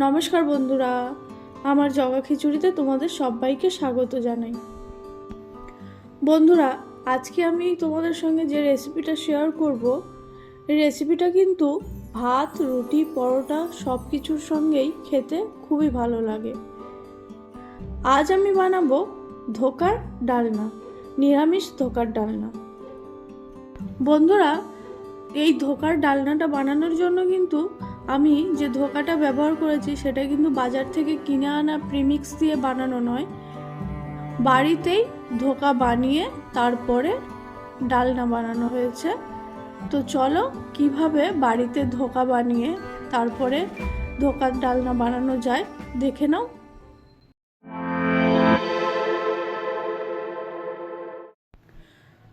নমস্কার বন্ধুরা, আমার জগা খিচুড়িতে তোমাদের সবাইকে স্বাগত জানাই। বন্ধুরা, আজকে আমি তোমাদের সঙ্গে যে রেসিপিটা শেয়ার করব, এই রেসিপিটা কিন্তু ভাত, রুটি, পরোটা সব কিছুর সঙ্গেই খেতে খুবই ভালো লাগে। আজ আমি বানাবো ধোকার ডালনা, নিরামিষ ধোকার ডালনা। বন্ধুরা, এই ধোকার ডালনাটা বানানোর জন্য কিন্তু আমি যে ধোকাটা ব্যবহার করেছি সেটা কিন্তু বাজার থেকে কিনে আনা প্রিমিক্স দিয়ে বানানো নয়, বাড়িতেই ধোকা বানিয়ে তারপরে ডালনা বানানো হয়েছে। তো চলো কিভাবে বাড়িতে ধোকা বানিয়ে তারপরে ধোকার ডালনা বানানো যায় দেখে নাও।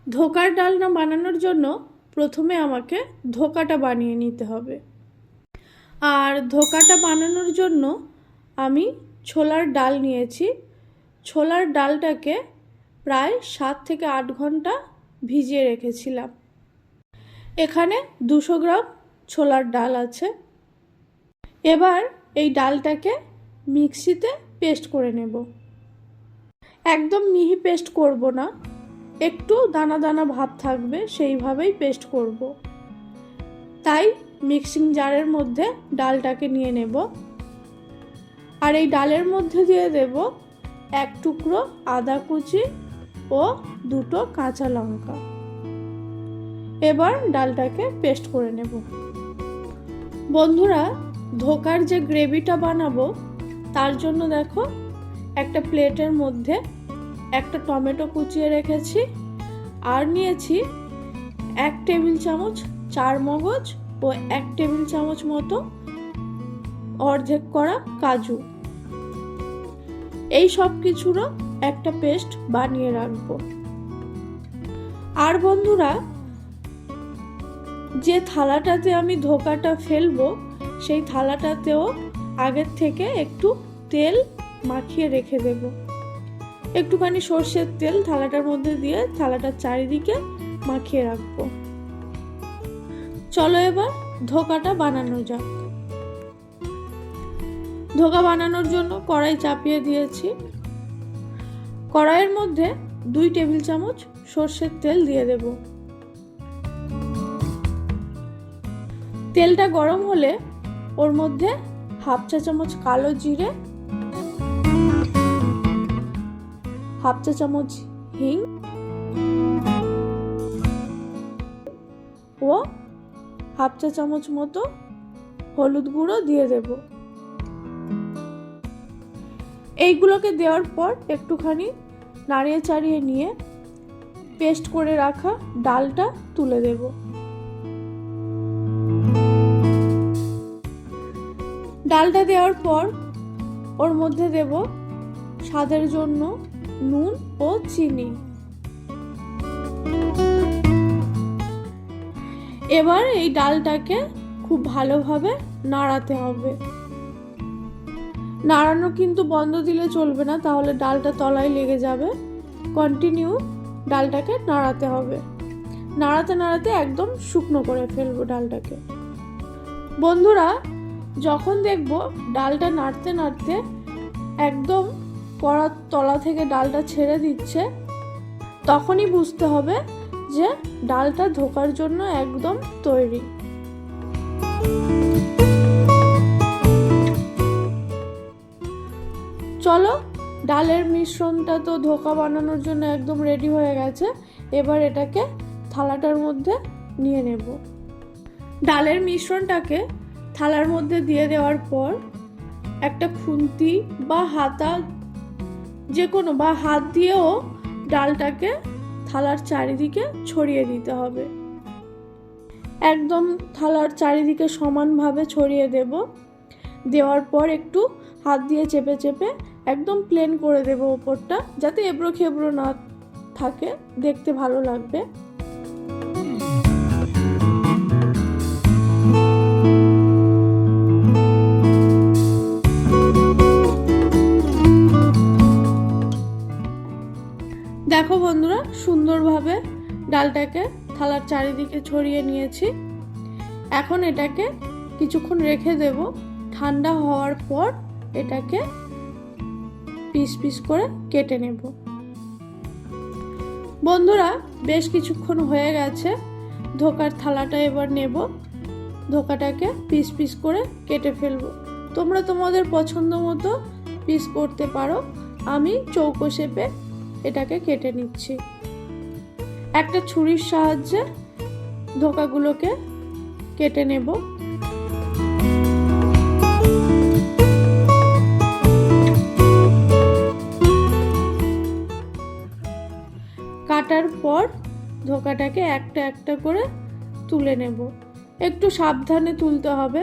ধোকার ডালনা বানানোর জন্য প্রথমে আমাকে ধোকাটা বানিয়ে নিতে হবে। আর ধোকাটা বানানোর জন্য আমি ছোলার ডাল নিয়েছি। ছোলার ডালটাকে প্রায় 7 থেকে 8 ঘন্টা ভিজিয়ে রেখেছিলাম। এখানে 200 গ্রাম ছোলার ডাল আছে। এবার এই ডালটাকে মিক্সিতে পেস্ট করে নেব। একদম মিহি পেস্ট করব না, একটু দানা দানা ভাব থাকবে সেইভাবেই পেস্ট করব। তাই মিক্সিং জারের মধ্যে ডালটাকে নিয়ে নেব। আর এই ডালের মধ্যে দিয়ে দেব 1 টুকরো আদা কুচি ও 2টো কাঁচা লঙ্কা। এবার ডালটাকে পেস্ট করে নেব। বন্ধুরা, ধোকার যে গ্রেভিটা বানাবো তার জন্য দেখো, একটা প্লেটের মধ্যে একটা টমেটো কুচিয়ে রেখেছি, আর নিয়েছি 1 টেবিল চামচ চারমগজ ও 1 টেবিল চামচ মতো অর্ধেক করা কাজু। এই সব কিছুরও একটা পেস্ট বানিয়ে রাখবো। আর বন্ধুরা, যে থালাটাতে আমি ধোকাটা ফেলবো সেই থালাটাতেও আগের থেকে একটু তেল মাখিয়ে রেখে দেব। একটুখানি সর্ষের তেল থালাটার মধ্যে দিয়ে থালাটার চারিদিকে মাখিয়ে রাখবো। চলো এবার ধোকাটা বানানো যাক। ধোকা বানানোর জন্য কড়াই চাপিয়ে দিয়েছি। কড়াইয়ের মধ্যে 2 টেবিল চামচ সর্ষের তেল দিয়ে দেব। তেলটা গরম হলে ওর মধ্যে 1/2 চা চামচ কালো জিরে, 1/2 চা চামচ হিং ও 1/2 চা চামচ মতো হলুদ গুঁড়ো দিয়ে দেব। এইগুলোকে দেওয়ার পর একটুখানি নাড়িয়ে চাড়িয়ে নিয়ে পেস্ট করে রাখা ডালটা তুলে দেব। ডালটা দেওয়ার পর ওর মধ্যে দেব স্বাদের জন্য নুন ও চিনি। এবার এই ডালটাকে খুব ভালোভাবে নাড়াতে হবে। নাড়ানো কিন্তু বন্ধ দিলে চলবে না, তাহলে ডালটা তলায় লেগে যাবে। কন্টিনিউ ডালটাকে নাড়াতে হবে। নাড়াতে নাড়াতে একদম শুকনো করে ফেলবো ডালটাকে। বন্ধুরা, যখন দেখবো ডালটা নাড়তে নাড়তে একদম কড়ার তলা থেকে ডালটা ছেড়ে দিচ্ছে, তখনই বুঝতে হবে যে ডালটা ধোকার জন্য একদম তৈরি। চলো, ডালের মিশ্রণটা তো ধোকা বানানোর জন্য একদম রেডি হয়ে গেছে। এবার এটাকে থালাটার মধ্যে নিয়ে নেব। ডালের মিশ্রণটাকে থালার মধ্যে দিয়ে দেওয়ার পর একটা খুন্তি বা হাতা যে কোনো বা হাত দিয়েও ডালটাকে থালার চারিদিকে ছড়িয়ে দিতে হবে। একদম থালার চারিদিকে সমানভাবে ছড়িয়ে দেব। দেওয়ার পর একটু হাত দিয়ে চেপে চেপে একদম প্লেন করে দেব ওপরটা, যাতে এবড়ো খেবড়ো না থাকে, দেখতে ভালো লাগবে। দেখো বন্ধুরা, সুন্দরভাবে ডালটাকে থালার চারিদিকে ছড়িয়ে নিয়েছি। এখন এটাকে কিছুক্ষণ রেখে দেব ঠান্ডা হওয়ার পর এটাকে পিস পিস করে কেটে নেব। বন্ধুরা, বেশ কিছুক্ষণ হয়ে গেছে, ধোকার থালাটা এবার নেব, ধোকাটাকে পিস পিস করে কেটে ফেলবো। তোমরা তোমাদের পছন্দ মতো পিস করতে পারো, আমি চৌকো শেপে এটাকে কেটে নিচ্ছি। একটা ছুরির সাহায্যে ধোকাগুলোকে কেটে নেব। কাটার পর ধোকাটাকে একটা একটা করে তুলে নেব। একটু সাবধানে তুলতে হবে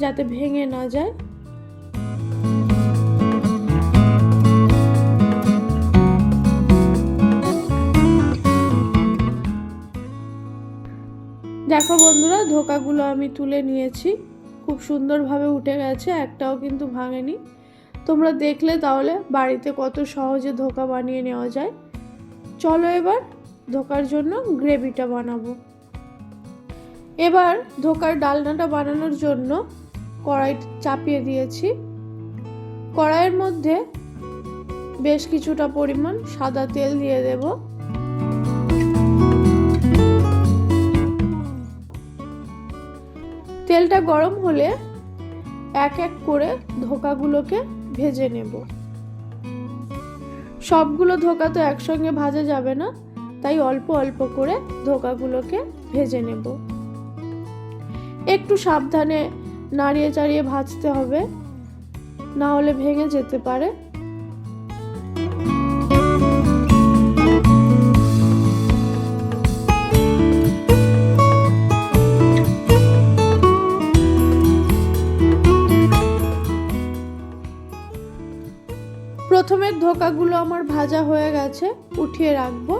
যাতে ভেঙে না যায়। দেখো বন্ধুরা, ধোকাগুলো আমি তুলে নিয়েছি, খুব সুন্দরভাবে উঠে গেছে, একটাও কিন্তু ভাঙেনি। তোমরা দেখলে তাহলে বাড়িতে কত সহজে ধোকা বানিয়ে নেওয়া যায়। চলো এবার ধোকার জন্য গ্রেভিটা বানাবো। এবার ধোকার ডালনাটা বানানোর জন্য কড়াই চাপিয়ে দিয়েছি। কড়াইয়ের মধ্যে বেশ কিছুটা পরিমাণ সাদা তেল দিয়ে দেব। তেলটা গরম হলে এক এক করে ধোকাগুলোকে ভেজে নেব। সবগুলো ধোকা তো একসঙ্গে ভাজা যাবে না, তাই অল্প অল্প করে ধোকাগুলোকে ভেজে নেব। একটু সাবধানে নাড়িয়ে চাড়িয়ে ভাজতে হবে, না হলে ভেঙে যেতে পারে। প্রথমের ধোকাগুলো আমার ভাজা হয়ে গেছে, উঠিয়ে রাখবো।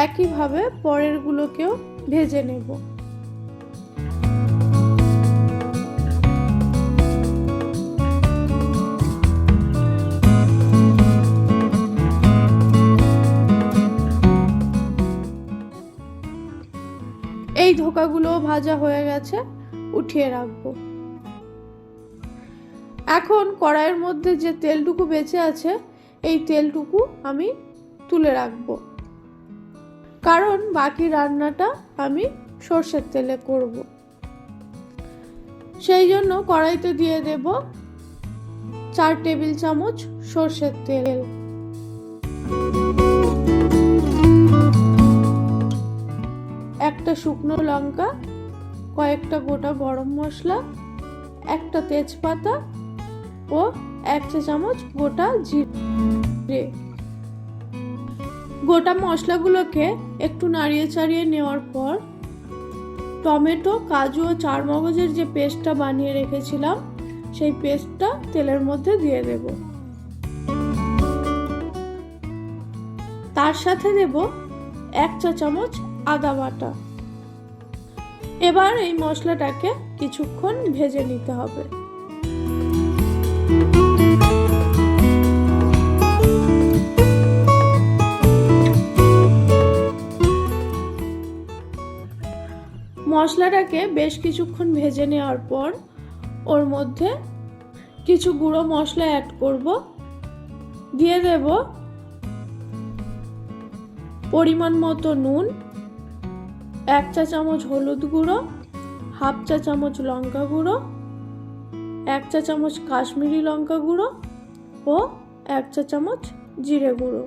একইভাবে পরেরগুলোকেও ভেজে নেব। এই ধোকাগুলো ভাজা হয়ে গেছে, উঠিয়ে রাখবো। এখন কড়াইয়ের মধ্যে যে তেলটুকু বেঁচে আছে, এই তেলটুকু আমি তুলে রাখবো, কারণ বাকি রান্নাটা আমি সর্ষের তেলে করব। সেই জন্য কড়াইতে দিয়ে দেব 4 টেবিল চামচ সর্ষের তেল। একটা শুকনো লঙ্কা, কয়েকটা গোটা গরম মশলা, একটা তেজপাতা ও 1 চা চামচ গোটা জিরে। গোটা মশলাগুলোকে একটু নাড়িয়ে চাড়িয়ে নেওয়ার পর টমেটো, কাজু ও চারমগজের যে পেস্টটা বানিয়ে রেখেছিলাম, সেই পেস্টটা তেলের মধ্যে দিয়ে দেব। তার সাথে দেব 1 চা চামচ আদা বাটা। এবার এই মশলাটাকে কিছুক্ষণ ভেজে নিতে হবে। মশলাটাকে বেশ কিছুক্ষণ ভেজে নেওয়ার পর ওর মধ্যে কিছু গুঁড়ো মশলা অ্যাড করব। দিয়ে দেব পরিমাণ মতো নুন, 1 চা চামচ হলুদ গুঁড়ো, 1/2 চা চামচ লঙ্কা গুঁড়ো, 1 চা চামচ কাশ্মীরি লঙ্কা গুঁড়ো ও 1 চা চামচ জিরে গুঁড়ো।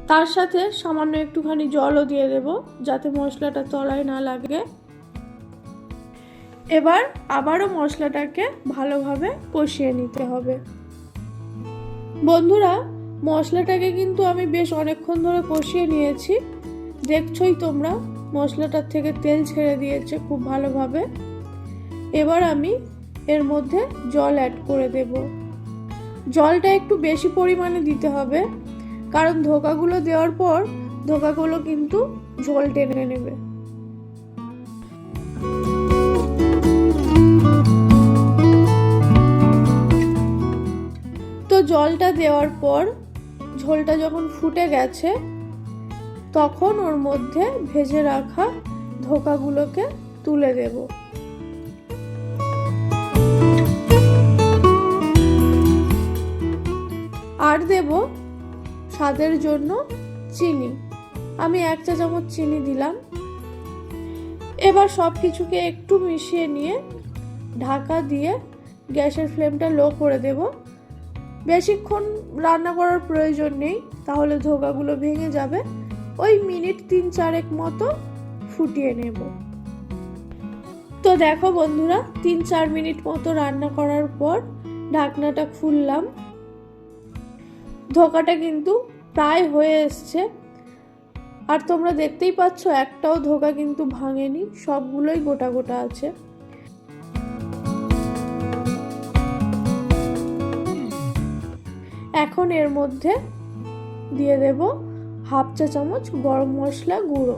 তার সাথে সামান্য একটুখানি জলও দিয়ে দেব, যাতে মশলাটা তলায় না লাগে। এবার আবারও মশলাটাকে ভালোভাবে কষিয়ে নিতে হবে। বন্ধুরা, মশলাটাকে কিন্তু আমি বেশ অনেকক্ষণ ধরে কষিয়ে নিয়েছি। দেখছোই তোমরা, মশলাটার থেকে তেল ছেড়ে দিয়েছে খুব ভালোভাবে। এবার আমি এর মধ্যে জল অ্যাড করে দেব। জলটা একটু বেশি পরিমাণে দিতে হবে, কারণ ধোকাগুলো দেওয়ার পর ধোকাগুলো কিন্তু ঝোল টেনে নেবে। তো জলটা দেওয়ার পর ঝোলটা যখন ফুটে গেছে, তখন ওর মধ্যে ভেজে রাখা ধোকাগুলোকে তুলে দেব। আর দেব স্বাদের জন্য চিনি। আমি 1 চা চামচ চিনি দিলাম। এবার সব কিছুকে একটু মিশিয়ে নিয়ে ঢাকা দিয়ে গ্যাসের ফ্লেমটা লো করে দেব। বেশিক্ষণ রান্না করার প্রয়োজন নেই, তাহলে ধোকাগুলো ভেঙে যাবে। ওই মিনিট 3-4 মতো ফুটিয়ে নেব। তো দেখো বন্ধুরা, 3-4 মিনিট মতো রান্না করার পর ঢাকনাটা খুললাম। ধোকাটা কিন্তু প্রায় হয়ে এসছে, আর তোমরা দেখতেই পাচ্ছ একটাও ধোকা কিন্তু ভাঙেনি, সবগুলোই গোটা গোটা আছে। এখন এর মধ্যে দিয়ে দেব 1/2 চা চামচ গরম মশলা গুঁড়ো।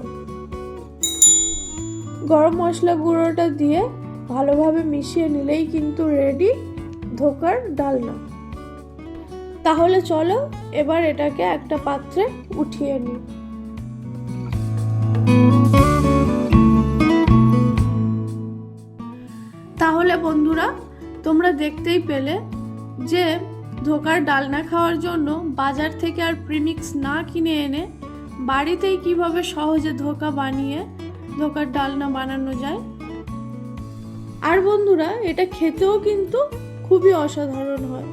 গরম মশলা গুঁড়োটা দিয়ে ভালোভাবে মিশিয়ে নিলেই কিন্তু রেডি ধোকার ডালনা। তাহলে চলো এবার এটাকে একটা পাত্রে উঠিয়ে নিই। তাহলে বন্ধুরা, তোমরা দেখতেই পেলে যে ধোকার ডালনা খাওয়ার জন্য বাজার থেকে আর প্রিমিক্স না কিনে এনে বাড়িতেই কিভাবে সহজে ধোকা বানিয়ে ধোকার ডালনা বানানো যায়। আর বন্ধুরা, এটা খেতেও কিন্তু খুবই অসাধারণ হয়।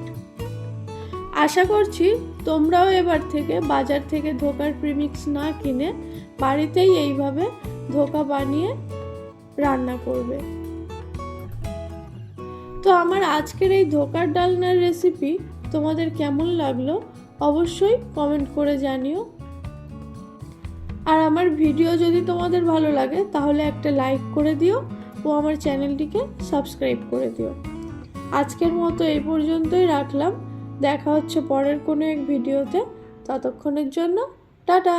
আশা করছি তোমরাও এবার থেকে বাজার থেকে ধোকার প্রিমিক্স না কিনে বাড়িতেই এইভাবে ধোকা বানিয়ে রান্না করবে। তো আমার আজকের এই ধোকার ডালনার রেসিপি তোমাদের কেমন লাগলো অবশ্যই কমেন্ট করে জানিও। আর আমার ভিডিও যদি তোমাদের ভালো লাগে তাহলে একটা লাইক করে দিও ও আমার চ্যানেলটিকে সাবস্ক্রাইব করে দিও। আজকের মতো এই পর্যন্তই রাখলাম। দেখা হচ্ছে পরের কোনো এক ভিডিওতে। ততক্ষণের জন্য টাটা।